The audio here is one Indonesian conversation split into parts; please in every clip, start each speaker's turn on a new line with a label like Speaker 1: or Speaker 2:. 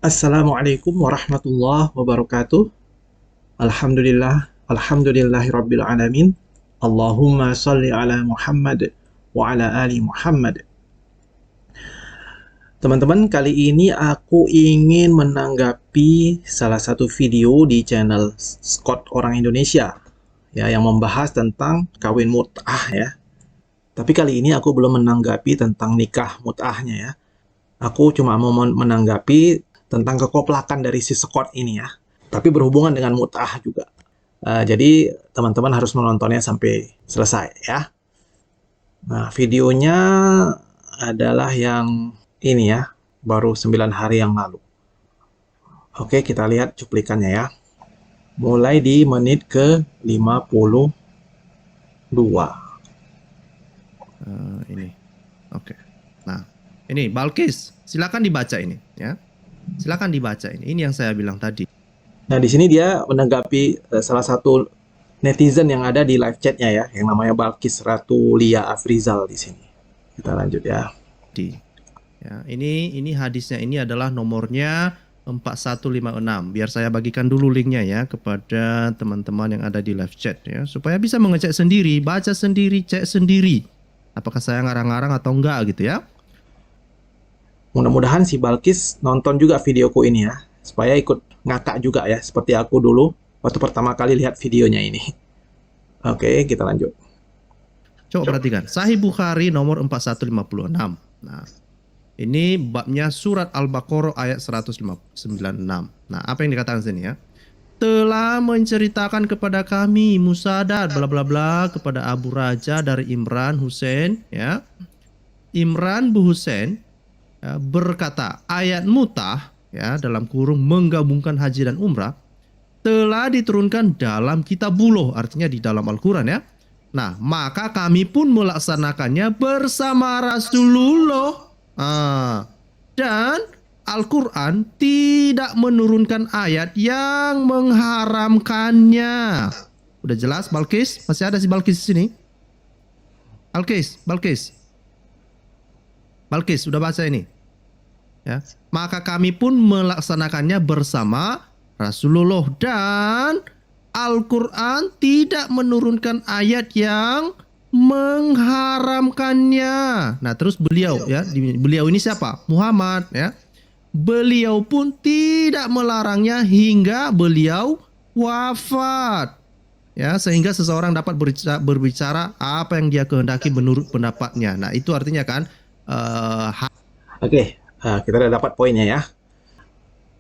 Speaker 1: Assalamualaikum warahmatullahi wabarakatuh. Alhamdulillahirabbil alamin. Allahumma shalli ala Muhammad wa ala ali Muhammad. Teman-teman, kali ini aku ingin menanggapi salah satu video di channel Scott Orang Indonesia ya, yang membahas tentang kawin mut'ah ya. Tapi kali ini aku belum menanggapi tentang nikah mut'ahnya ya. Aku cuma mau menanggapi tentang kekoplakan dari si Scott ini ya. Tapi berhubungan dengan mut'ah juga. Jadi teman-teman harus menontonnya sampai selesai ya. Nah, videonya adalah yang ini ya, baru 9 hari yang lalu. Oke, kita lihat cuplikannya ya. Mulai di menit ke 52.
Speaker 2: Ini. Oke. Nah, ini Balkis, silakan dibaca ini ya. Silakan dibaca ini. Ini yang saya bilang tadi.
Speaker 1: Nah, di sini dia menanggapi salah satu netizen yang ada di live chatnya ya, yang namanya Balkis Ratu Lia Afrizal di sini. Kita lanjut ya.
Speaker 2: Ya, ini hadisnya, ini adalah nomornya 4156. Biar saya bagikan dulu linknya ya kepada teman-teman yang ada di live chat ya, supaya bisa mengecek sendiri, baca sendiri, cek sendiri. Apakah saya ngarang-ngarang atau enggak gitu ya.
Speaker 1: Mudah-mudahan si Balkis nonton juga videoku ini ya, supaya ikut ngakak juga ya, seperti aku dulu waktu pertama kali lihat videonya ini. Oke, kita lanjut.
Speaker 2: Coba perhatikan, Sahih Bukhari nomor 4156. Nah, ini babnya surat Al-Baqarah ayat 196. Nah, apa yang dikatakan sini ya? Telah menceritakan kepada kami Musadad bla bla bla kepada Abu Raja dari Imran Husain ya. Imran Bu Husain ya, berkata, ayat mutah ya, dalam kurung menggabungkan haji dan umrah telah diturunkan dalam kitabullah, artinya di dalam Al-Quran ya. Nah, maka kami pun melaksanakannya bersama Rasulullah. Dan Al-Quran tidak menurunkan ayat yang mengharamkannya. Udah jelas Balkis? Masih ada si Balkis di sini? Balkis, udah baca ini? Ya. Maka kami pun melaksanakannya bersama Rasulullah dan Al-Quran tidak menurunkan ayat yang mengharamkannya. Nah, terus beliau ya, beliau ini siapa? Muhammad ya. Beliau pun tidak melarangnya hingga beliau wafat. Ya, sehingga seseorang dapat berbicara apa yang dia kehendaki menurut pendapatnya. Nah, itu artinya kan
Speaker 1: Oke, kita udah dapat poinnya ya.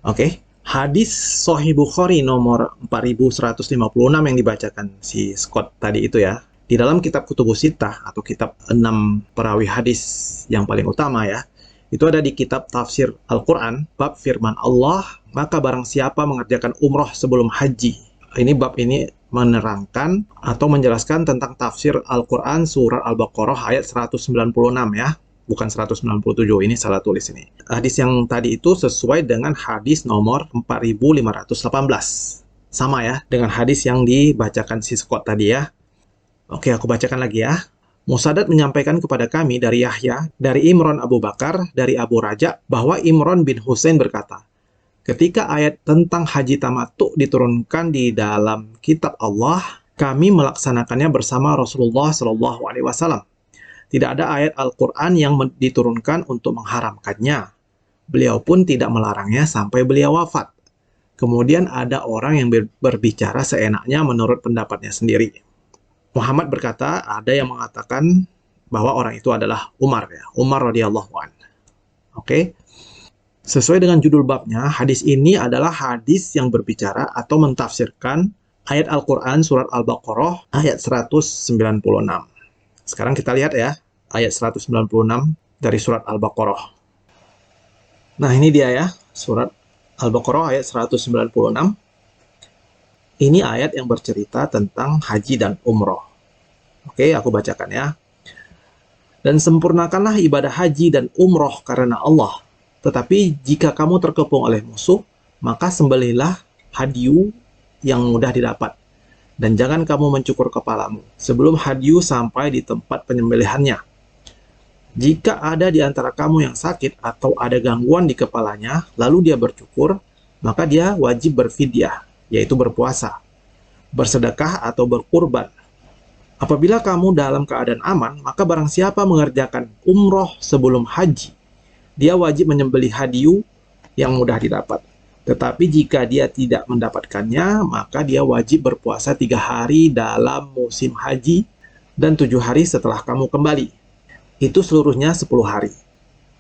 Speaker 1: Oke, hadis Sahih Bukhari nomor 4156 yang dibacakan si Scott tadi itu ya. Di dalam kitab Kutubus Sittah atau kitab 6 perawi hadis yang paling utama ya, itu ada di kitab Tafsir Al-Quran, bab firman Allah, maka barang siapa mengerjakan umroh sebelum haji. Ini bab ini menerangkan atau menjelaskan tentang tafsir Al-Quran surat Al-Baqarah ayat 196 ya. Bukan 197, ini salah tulis ini. Hadis yang tadi itu sesuai dengan hadis nomor 4518. Sama ya dengan hadis yang dibacakan si Scott tadi ya. Oke, aku bacakan lagi ya. Musadad menyampaikan kepada kami dari Yahya, dari Imran Abu Bakar, dari Abu Raja, bahwa Imran bin Husain berkata, ketika ayat tentang haji tamattu diturunkan di dalam kitab Allah, kami melaksanakannya bersama Rasulullah SAW. Tidak ada ayat Al-Quran yang diturunkan untuk mengharamkannya. Beliau pun tidak melarangnya sampai beliau wafat. Kemudian ada orang yang berbicara seenaknya menurut pendapatnya sendiri. Muhammad berkata, ada yang mengatakan bahwa orang itu adalah Umar ya, Umar radhiyallahu anhu. Oke. Sesuai dengan judul babnya, hadis ini adalah hadis yang berbicara atau mentafsirkan ayat Al-Quran surat Al-Baqarah ayat 196. Sekarang kita lihat ya, ayat 196 dari surat Al-Baqarah. Nah, ini dia ya, surat Al-Baqarah ayat 196. Ini ayat yang bercerita tentang haji dan umroh. Oke, aku bacakan ya. Dan sempurnakanlah ibadah haji dan umroh karena Allah. Tetapi jika kamu terkepung oleh musuh, maka sembelihlah hadyu yang mudah didapat. Dan jangan kamu mencukur kepalamu sebelum hadyu sampai di tempat penyembelihannya. Jika ada di antara kamu yang sakit atau ada gangguan di kepalanya, lalu dia bercukur, maka dia wajib berfidyah, yaitu berpuasa, bersedekah atau berkurban. Apabila kamu dalam keadaan aman, maka barang siapa mengerjakan umroh sebelum haji, dia wajib menyembelih hadiyu yang mudah didapat. Tetapi jika dia tidak mendapatkannya, maka dia wajib berpuasa 3 hari dalam musim haji dan 7 hari setelah kamu kembali. Itu seluruhnya 10 hari.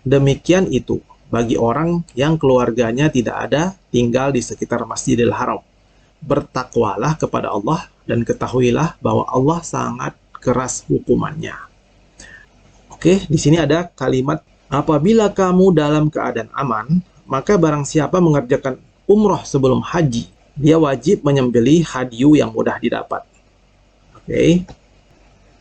Speaker 1: Demikian itu bagi orang yang keluarganya tidak ada tinggal di sekitar Masjidil Haram. Bertakwalah kepada Allah dan ketahuilah bahwa Allah sangat keras hukumannya. Oke, di sini ada kalimat, apabila kamu dalam keadaan aman, maka barang siapa mengerjakan umroh sebelum haji, dia wajib menyembelih hadiyu yang mudah didapat. Oke.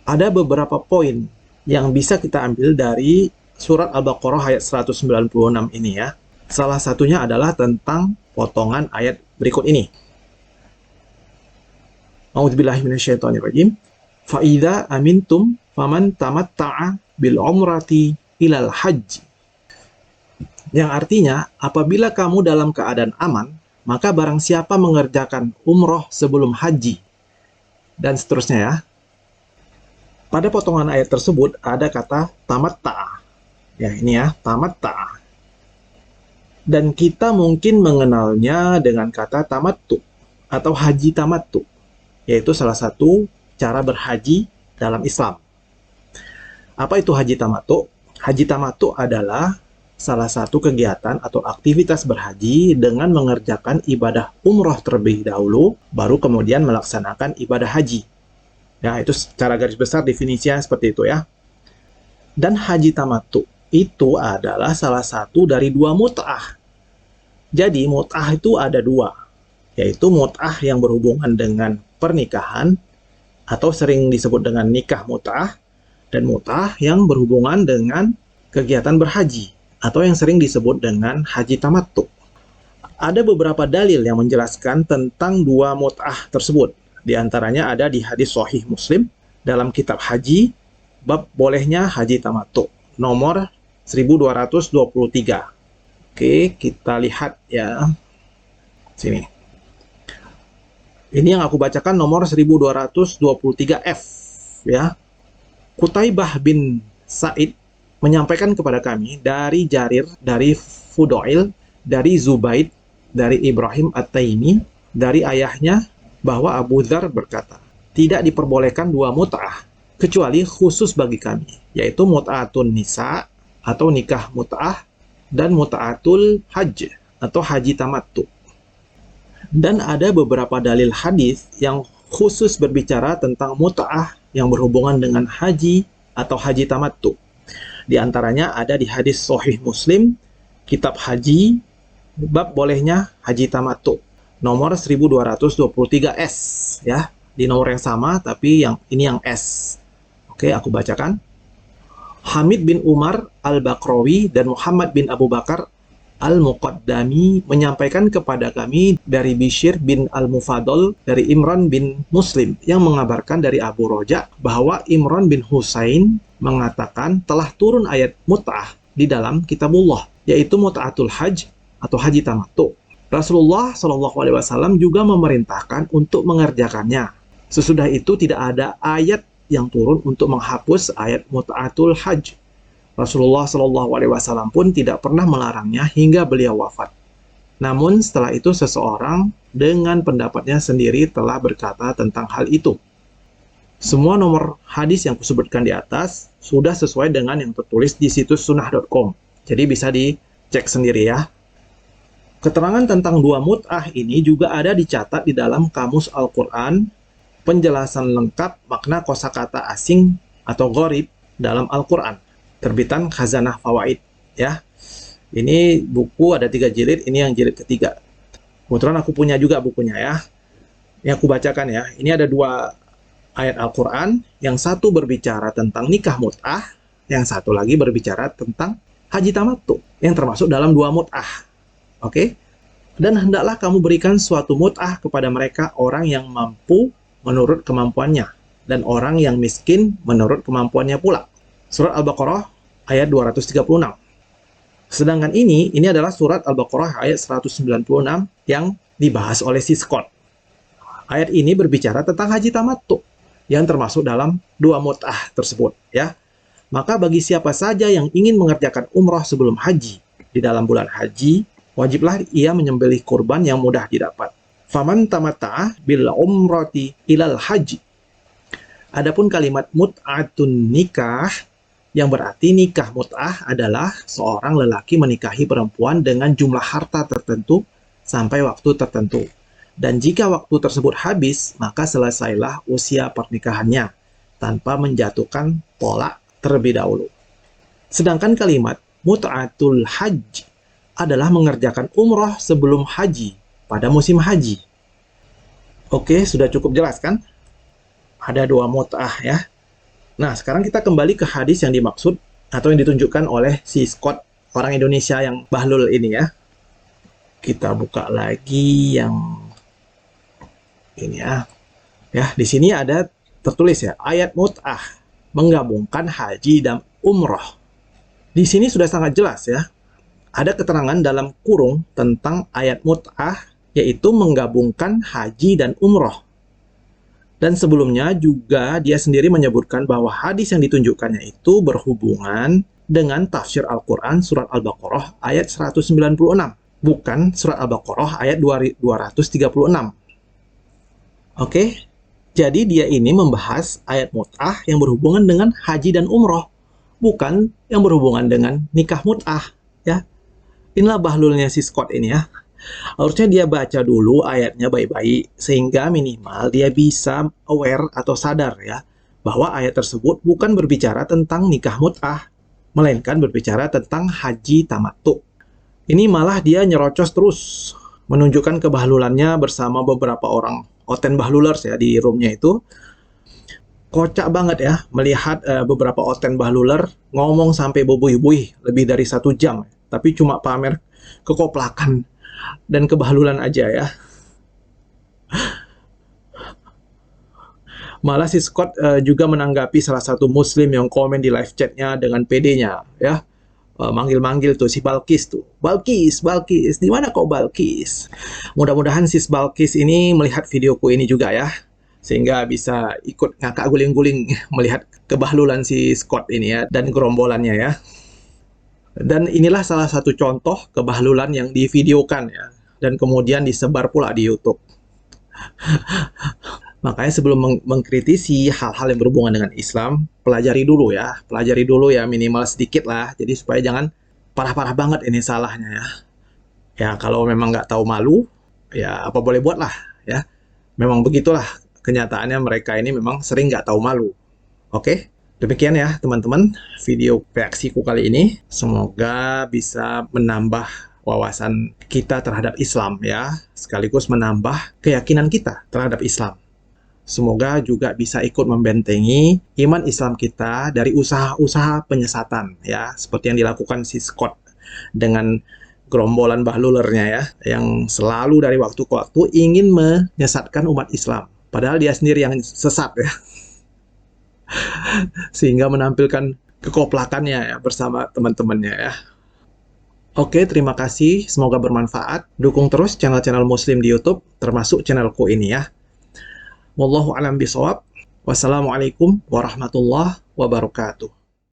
Speaker 1: Ada beberapa poin yang bisa kita ambil dari surat Al-Baqarah ayat 196 ini ya. Salah satunya adalah tentang potongan ayat berikut ini. A'udzubillahi minasyaitonirrajim. Fa idza amintum faman tamatta'a bil umrati ilal hajj. Yang artinya, apabila kamu dalam keadaan aman, maka barang siapa mengerjakan umroh sebelum haji. Dan seterusnya ya. Pada potongan ayat tersebut ada kata tamatta. Ya, ini ya, tamatta. Dan kita mungkin mengenalnya dengan kata tamattu atau haji tamattu, yaitu salah satu cara berhaji dalam Islam. Apa itu haji tamattu? Haji tamattu adalah salah satu kegiatan atau aktivitas berhaji dengan mengerjakan ibadah umroh terlebih dahulu, baru kemudian melaksanakan ibadah haji. Ya, itu secara garis besar definisinya seperti itu ya. Dan haji tamattu itu adalah salah satu dari 2 mut'ah. Jadi mut'ah itu ada 2, yaitu mut'ah yang berhubungan dengan pernikahan atau sering disebut dengan nikah mut'ah, dan mut'ah yang berhubungan dengan kegiatan berhaji atau yang sering disebut dengan haji tamattu. Ada beberapa dalil yang menjelaskan tentang 2 mut'ah tersebut. Di antaranya ada di hadis Sahih Muslim dalam kitab haji, bab bolehnya haji tamattu, nomor 1223. Oke, kita lihat ya. Sini. Ini yang aku bacakan nomor 1223F ya. Qutaibah bin Sa'id menyampaikan kepada kami dari Jarir, dari Fudail, dari Zubaid, dari Ibrahim At-Taimi, dari ayahnya, bahwa Abu Dzar berkata, tidak diperbolehkan 2 mut'ah, kecuali khusus bagi kami, yaitu mut'atun nisa atau nikah mut'ah, dan mut'atul hajj atau haji tamattu. Dan ada beberapa dalil hadis yang khusus berbicara tentang mut'ah yang berhubungan dengan haji atau haji tamattu. Di antaranya ada di hadis Sahih Muslim, kitab haji, bab bolehnya haji tamattu, nomor 1223S ya, di nomor yang sama tapi yang ini yang S. Oke, aku bacakan. Hamid bin Umar Al-Baqrawi dan Muhammad bin Abu Bakar Al-Muqaddami menyampaikan kepada kami dari Bishr bin Al-Mufadol dari Imran bin Muslim yang mengabarkan dari Abu Roja bahwa Imran bin Husain mengatakan telah turun ayat mut'ah di dalam kitabullah, yaitu mut'atul hajj atau haji tamattu. Rasulullah SAW juga memerintahkan untuk mengerjakannya. Sesudah itu tidak ada ayat yang turun untuk menghapus ayat mut'atul hajj. Rasulullah SAW pun tidak pernah melarangnya hingga beliau wafat. Namun setelah itu seseorang dengan pendapatnya sendiri telah berkata tentang hal itu. Semua nomor hadis yang kusebutkan di atas sudah sesuai dengan yang tertulis di situs sunnah.com. Jadi bisa dicek sendiri ya. Keterangan tentang 2 mut'ah ini juga ada dicatat di dalam Kamus Al-Quran, penjelasan lengkap makna kosakata asing atau gharib dalam Al-Quran, terbitan Khazanah Fawaid ya. Ini buku ada 3 jilid, ini yang jilid ketiga. Kebetulan aku punya juga bukunya ya. Ini aku bacakan ya. Ini ada 2 ayat Al-Quran, yang satu berbicara tentang nikah mut'ah, yang satu lagi berbicara tentang haji tamattu, yang termasuk dalam 2 mut'ah. Oke? Dan hendaklah kamu berikan suatu mut'ah kepada mereka orang yang mampu menurut kemampuannya, dan orang yang miskin menurut kemampuannya pula. Surat Al-Baqarah ayat 236. Sedangkan ini adalah surat Al-Baqarah ayat 196 yang dibahas oleh si Scott. Ayat ini berbicara tentang haji tamattu yang termasuk dalam 2 mut'ah tersebut, ya. Maka bagi siapa saja yang ingin mengerjakan umrah sebelum haji di dalam bulan haji, wajiblah ia menyembelih kurban yang mudah didapat. Faman tamatta'a bil umrati ilal haji. Adapun kalimat mut'atun nikah yang berarti nikah mut'ah adalah seorang lelaki menikahi perempuan dengan jumlah harta tertentu sampai waktu tertentu. Dan jika waktu tersebut habis, maka selesailah usia pernikahannya tanpa menjatuhkan tolak terlebih dahulu. Sedangkan kalimat mut'atul hajj adalah mengerjakan umroh sebelum haji pada musim haji. Oke, sudah cukup jelas kan? Ada 2 mut'ah ya. Nah, sekarang kita kembali ke hadis yang dimaksud atau yang ditunjukkan oleh si Scott, orang Indonesia yang bahlul ini ya. Kita buka lagi yang ini ya. Ya, di sini ada tertulis ya, ayat mut'ah menggabungkan haji dan umroh. Di sini sudah sangat jelas ya. Ada keterangan dalam kurung tentang ayat mut'ah, yaitu menggabungkan haji dan umroh. Dan sebelumnya juga dia sendiri menyebutkan bahwa hadis yang ditunjukkannya itu berhubungan dengan tafsir Al-Quran surat Al-Baqarah ayat 196. Bukan surat Al-Baqarah ayat 236. Oke, jadi dia ini membahas ayat mut'ah yang berhubungan dengan haji dan umroh. Bukan yang berhubungan dengan nikah mut'ah. Ya. Inilah bahlulnya si Scott ini ya. Harusnya dia baca dulu ayatnya baik-baik sehingga minimal dia bisa aware atau sadar ya bahwa ayat tersebut bukan berbicara tentang nikah mut'ah, melainkan berbicara tentang haji tamattu. Ini malah dia nyerocos terus menunjukkan kebahlulannya bersama beberapa orang oten bahlulers ya di roomnya itu. Kocak banget ya melihat beberapa oten bahluler ngomong sampai boboiboy lebih dari 1 jam, tapi cuma pamer kekoplakan dan kebahlulan aja ya. Malah si Scott juga menanggapi salah satu muslim yang komen di live chatnya dengan PD-nya ya. Manggil-manggil tuh si Balkis tuh. Balkis, di mana kau Balkis? Mudah-mudahan si Balkis ini melihat videoku ini juga ya. Sehingga bisa ikut ngakak guling-guling melihat kebahlulan si Scott ini ya dan gerombolannya ya. Dan inilah salah satu contoh kebahlulan yang divideokan ya, dan kemudian disebar pula di YouTube. Makanya sebelum mengkritisi hal-hal yang berhubungan dengan Islam, pelajari dulu ya minimal sedikit lah, jadi supaya jangan parah-parah banget ini salahnya ya. Ya kalau memang nggak tahu malu, ya apa boleh buat lah ya. Memang begitulah kenyataannya, mereka ini memang sering nggak tahu malu. Oke? Demikian ya teman-teman video reaksiku kali ini. Semoga bisa menambah wawasan kita terhadap Islam ya, sekaligus menambah keyakinan kita terhadap Islam. Semoga juga bisa ikut membentengi iman Islam kita dari usaha-usaha penyesatan ya, seperti yang dilakukan si Scott dengan gerombolan bahlulernya ya, yang selalu dari waktu ke waktu ingin menyesatkan umat Islam. Padahal dia sendiri yang sesat ya. Sehingga menampilkan kekoplakannya ya bersama teman-temannya ya. Oke, terima kasih. Semoga bermanfaat. Dukung terus channel-channel Muslim di YouTube, termasuk channelku ini ya. Wallahu a'lam bishawab. Wassalamualaikum warahmatullahi wabarakatuh.